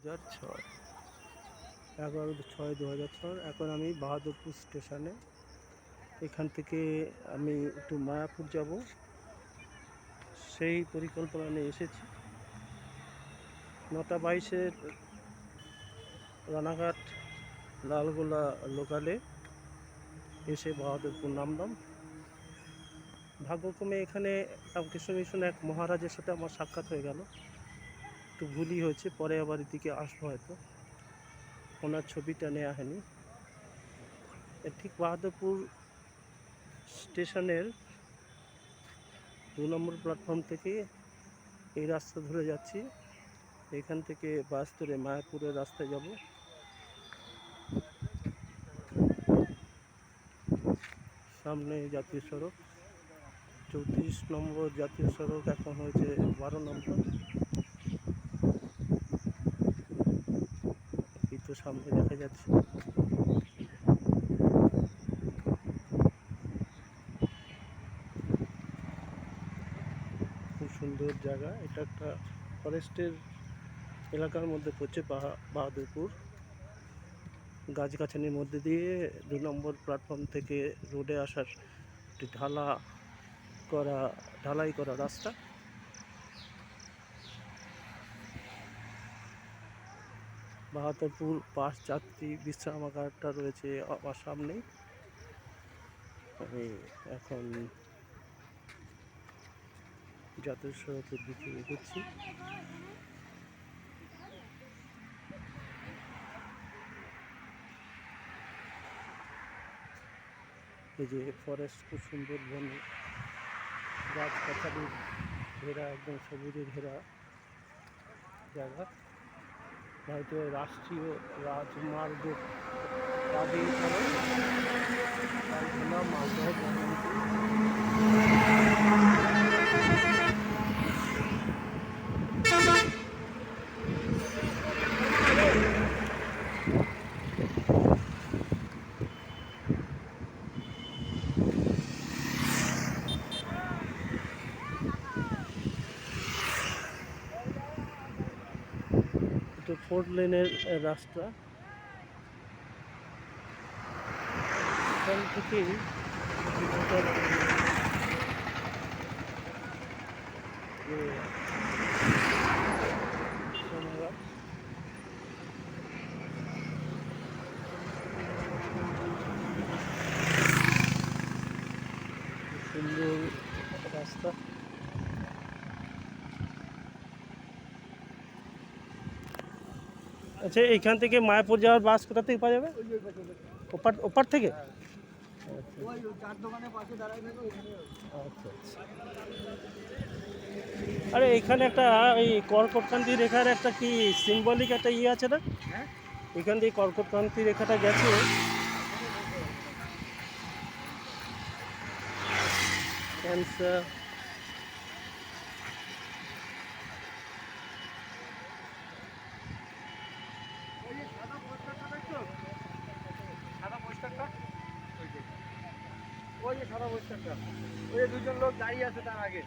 2006 11/6/2006। এখন আমি বাহাদুরপুর স্টেশনে। এখান থেকে আমি একটু মায়াপুর যাব, সেই পরিকল্পনা নিয়ে এসেছি। 9:22-এর রানাঘাট লালগোলা লোকালে এসে বাহাদুরপুর নামলাম। ভাগ্যক্রমে এখানে রামকৃষ্ণ মিশন এক মহারাজের সাথে আমার সাক্ষাৎ হয়ে গেল। একটু ভুলই হয়েছে, পরে আবার এদিকে আসবো হয়তো, ওনার ছবিটা নেওয়া হয়নি। ঠিক বাহাদুরপুর স্টেশনের 2 নম্বর প্ল্যাটফর্ম থেকে এই রাস্তা ধরে যাচ্ছি। এখান থেকে বাস ধরে মায়াপুরের রাস্তায় যাব। সামনে জাতীয় সড়ক 34 নম্বর জাতীয় সড়ক, এখন হয়েছে 12 নম্বর। এই তো সামনে দেখা যাচ্ছে। খুব সুন্দর জায়গা, এটা একটা ফরেস্টের এলাকার মধ্যে পড়ছে বাহাদুরপুর। গাছগাছালির মধ্যে দিয়ে 2 নম্বর প্ল্যাটফর্ম থেকে রোডে আসার একটি ঢালাই করা রাস্তা। বাহাদুরপুর বাস যাত্রী বিশ্রামাগারটা রয়েছে আমার সামনেই। আমি এখন জাতীয় সড়কের দিকে এগোচ্ছি। এই যে ফরেস্ট, খুব সুন্দর বন, গাছগাছালি ঘেরা, একদম সবুজে ঘেরা জায়গা। ভারতীয় রাষ্ট্রীয় রাজমার্গ প্রাধিকরণ মালদহ জনগণকে। এটা 4 লেনের রাস্তা। এখান থেকেই সুন্দর রাস্তা। আচ্ছা, এইখান থেকে মায়াপুর যাওয়ার বাস কোথা থেকে পাওয়া যাবে? ওপার থেকে? আচ্ছা আচ্ছা। আরে এখানে একটা ওই কর্কটক্রান্তি রেখার একটা কি সিম্বলিক একটা আছে না? এখান থেকে কর্কটক্রান্তি রেখাটা গেছে। ক্যান্সার ওই যে সাদা পোস্টারটা, ওই 2জন লোক দাঁড়িয়ে আছে তার আগে।